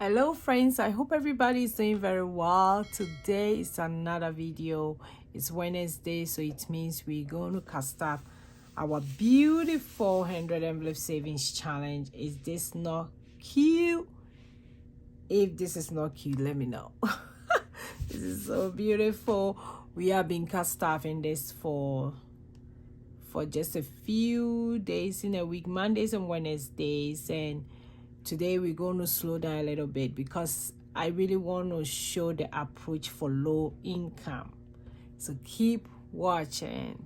Hello friends, I hope everybody is doing very well. Today is another video. It's Wednesday, so it means we're going to cast up our beautiful 100 envelope savings challenge. Is this not cute? If this is not cute, let me know. This is so beautiful. We have been cast off in this for just a few days in a week, Mondays and Wednesdays, and today we're going to slow down a little bit because I really want to show the approach for low income. So keep watching.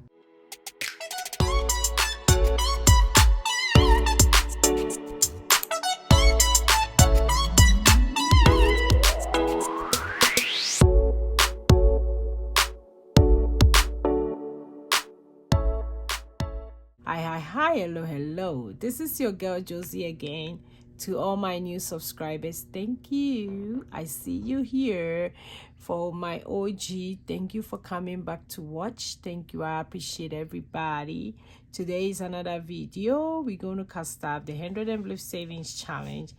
Hi, hello. This is your girl Josy again. To all my new subscribers, thank you. I see you here. For my OG, thank you for coming back to watch. Thank you. I appreciate everybody. Today is another video. We're going to cast up the 100 envelope savings challenge.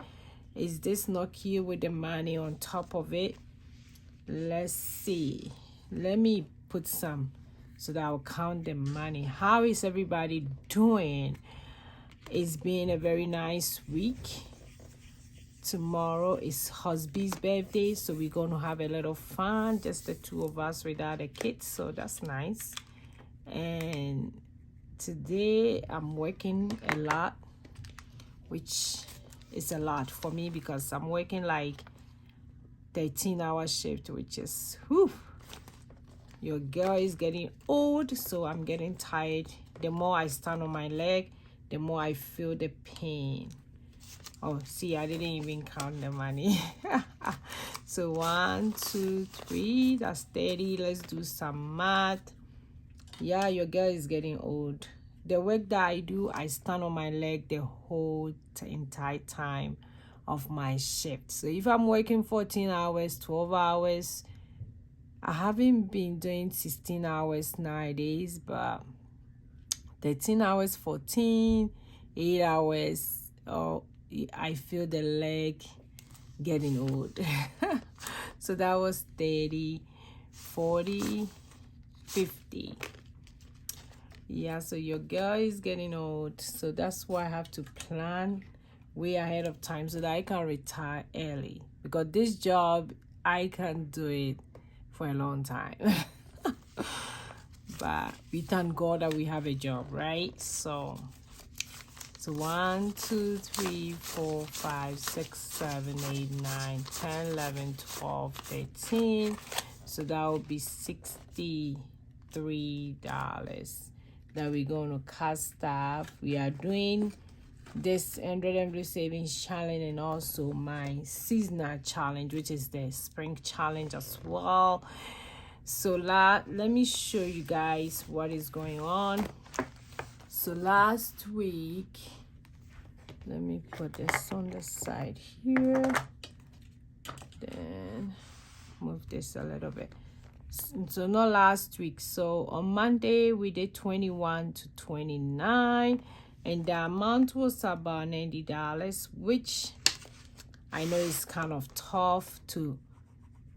Is this not cute with the money on top of it? Let's see. Let me put some so that I'll count the money. How is everybody doing? It's been a very nice week. Tomorrow is husband's birthday, so we're going to have a little fun, just the two of us without the kids, so that's nice. And today I'm working a lot, which is a lot for me because I'm working like 13-hour shift, which is whew. Your girl is getting old, so I'm getting tired. The more I stand on my leg, the more I feel the pain. Oh, see, I didn't even count the money. So 1, 2, 3, that's 30. Let's do some math. Yeah, your girl is getting old. The work that I do, I stand on my leg the whole entire time of my shift. So if I'm working 14 hours, 12 hours, I haven't been doing 16 hours nowadays, but 13 hours, 14, 8 hours, oh, I feel the leg getting old. So that was 30, 40, 50. Yeah, so your girl is getting old. So that's why I have to plan way ahead of time so that I can retire early. Because this job, I can't do it for a long time. But we thank God that we have a job, right? So 1, 2, 3, 4, 5, 6, 7, 8, 9, 10, 11, 12, 13. So that will be $63 that we're going to cast off. We are doing this 100 envelope savings challenge and also my seasonal challenge, which is the spring challenge as well. So let me show you guys what is going on. So last week, let me put this on the side here, then move this a little bit. So not last week, so on Monday we did 21 to 29 and the amount was about $90, which I know is kind of tough to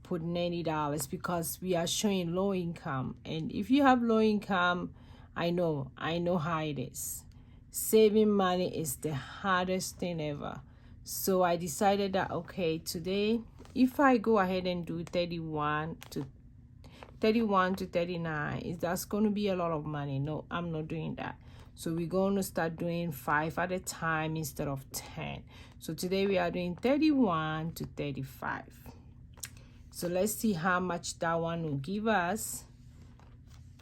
put $90 because we are showing low income, and if you have low income, I know how it is. Saving money is the hardest thing ever. So I decided that okay, today if I go ahead and do 31 to 39, that's going to be a lot of money. No, I'm not doing that. So we're going to start doing 5 at a time instead of 10. So today we are doing 31 to 35. So let's see how much that one will give us,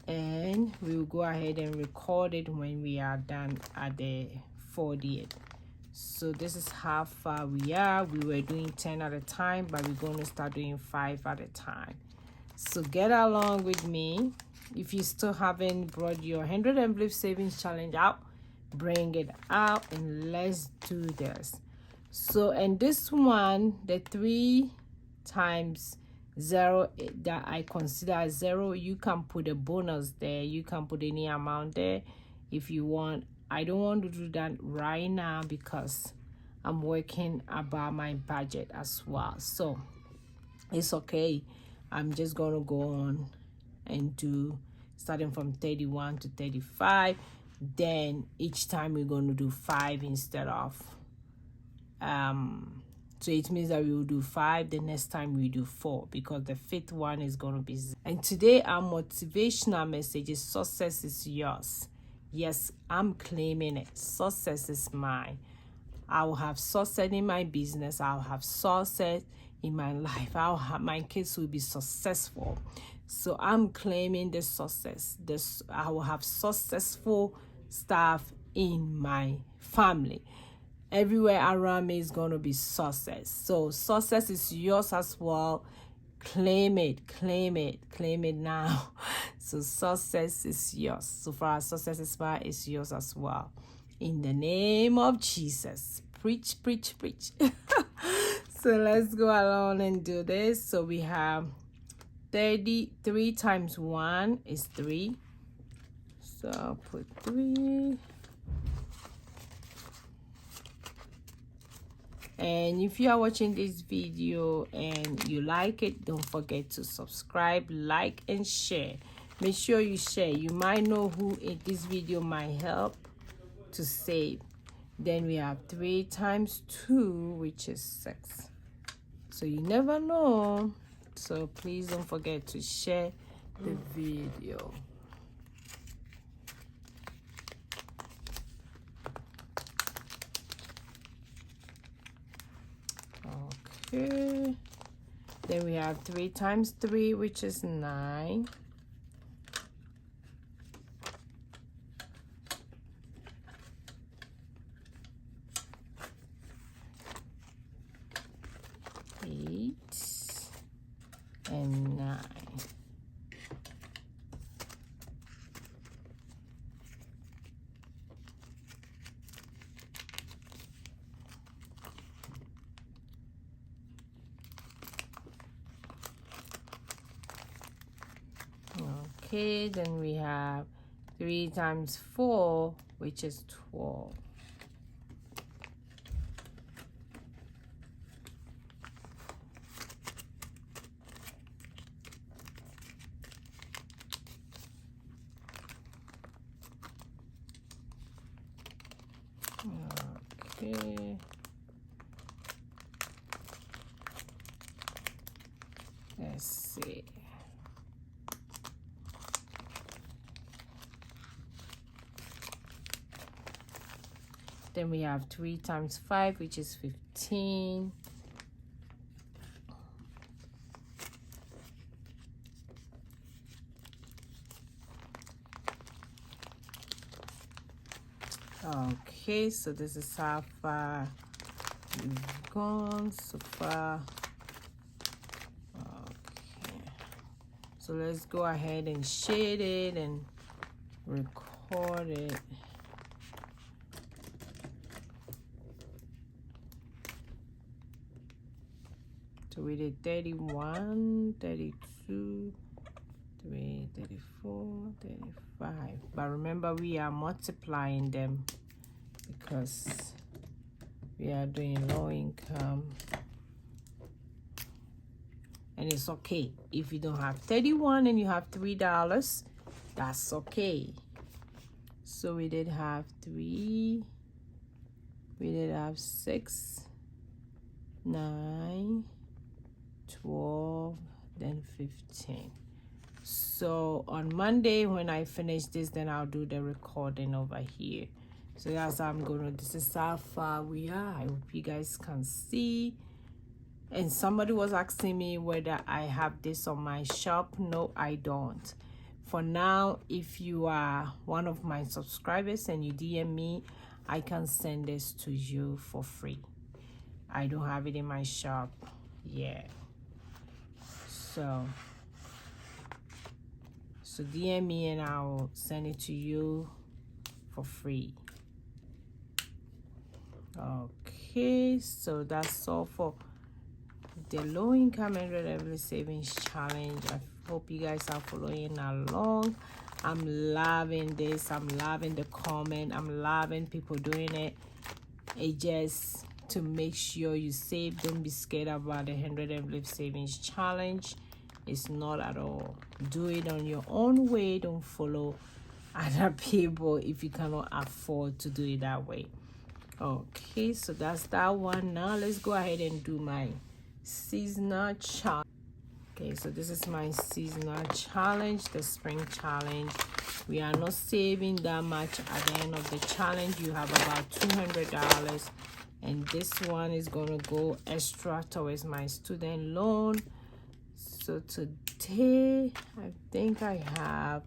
and we will go ahead and record it when we are done at the 40th. So this is how far we are. We were doing 10 at a time, but we're going to start doing 5 at a time. So get along with me. If you still haven't brought your 100 envelope savings challenge out, bring it out and let's do this. So and this one, the 3 times 0 that I consider as 0, you can put a bonus there. You can put any amount there if you want. I don't want to do that right now because I'm working about my budget as well. So it's okay. I'm just gonna go on and do starting from 31 to 35. Then each time we're going to do 5 instead of so it means that we will do 5, the next time we do 4, because the 5th one is going to be 0. And today our motivational message is success is yours. Yes, I'm claiming it. Success is mine. I will have success in my business. I'll have success in my life. My kids will be successful. So I'm claiming the success. I will have successful stuff in my family. Everywhere around me is going to be success. So success is yours as well. Claim it, claim it, claim it now. So success is yours. So far as success is mine, it's yours as well. In the name of Jesus. Preach, preach, preach. So let's go along and do this. So we have 33 times 1 is 3. So I'll put 3. And if you are watching this video and you like it, don't forget to subscribe, like, and share. Make sure you share. You might know who this video might help to save. Then we have 3 times 2, which is 6. So you never know. So please don't forget to share the video. Okay. Then we have 3 times 3, which is 9. And 9. Okay, then we have 3 times 4, which is 12. Okay. Let's see. Then we have 3 times 5, which is 15. Okay, so this is how far we've gone so far. Okay, so let's go ahead and shade it and record it. So we did 31, 32, 3, 34, 35. But remember, we are multiplying them because we are doing low income. And it's okay. If you don't have 31 and you have $3, that's okay. So we did have 3. We did have 6, 9, 12, then 15. So on Monday when I finish this, then I'll do the recording over here. So that's how I'm gonna, this is how far we are. I hope you guys can see. And somebody was asking me whether I have this on my shop. No, I don't. For now, if you are one of my subscribers and you DM me, I can send this to you for free. I don't have it in my shop yet. So DM me and I'll send it to you for free. Okay, so that's all for the low income and reliable savings challenge. I hope you guys are following along. I'm loving this. I'm loving the comment. I'm loving people doing it. It just to make sure you save. Don't be scared about the 100 envelope savings challenge. It's not at all. Do it on your own way. Don't follow other people if you cannot afford to do it that way. Okay, so that's that one. Now let's go ahead and do my seasonal challenge. Okay, so this is my seasonal challenge, the spring challenge. We are not saving that much at the end of the challenge. You have about $200, and this one is gonna go extra towards my student loan. So today I think I have,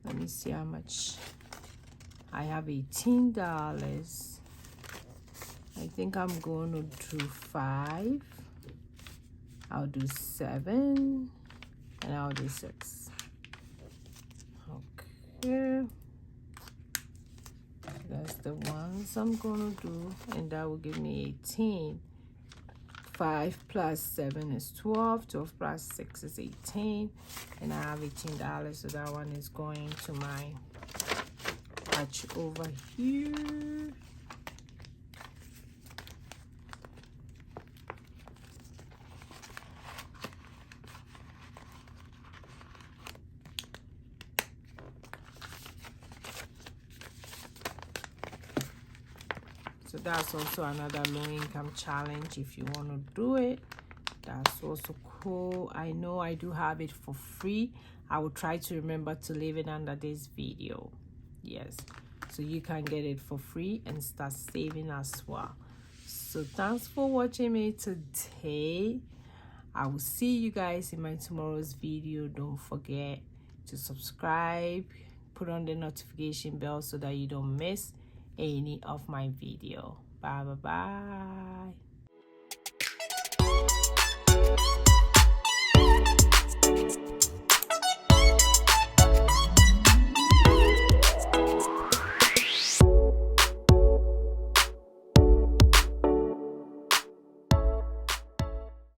let me see how much I have. $18. I think I'm going to do 5. I'll do 7, and I'll do 6. Okay, that's the ones I'm gonna do, and that will give me 18. 5 plus 7 is 12. 12 plus 6 is 18, and I have $18. So that one is going to my patch over here. So that's also another low income challenge. If you want to do it, that's also cool. I know I do have it for free. I will try to remember to leave it under this video. Yes, so you can get it for free and start saving as well. So thanks for watching me today. I will see you guys in my tomorrow's video. Don't forget to subscribe, put on the notification bell so that you don't miss any of my video. Bye.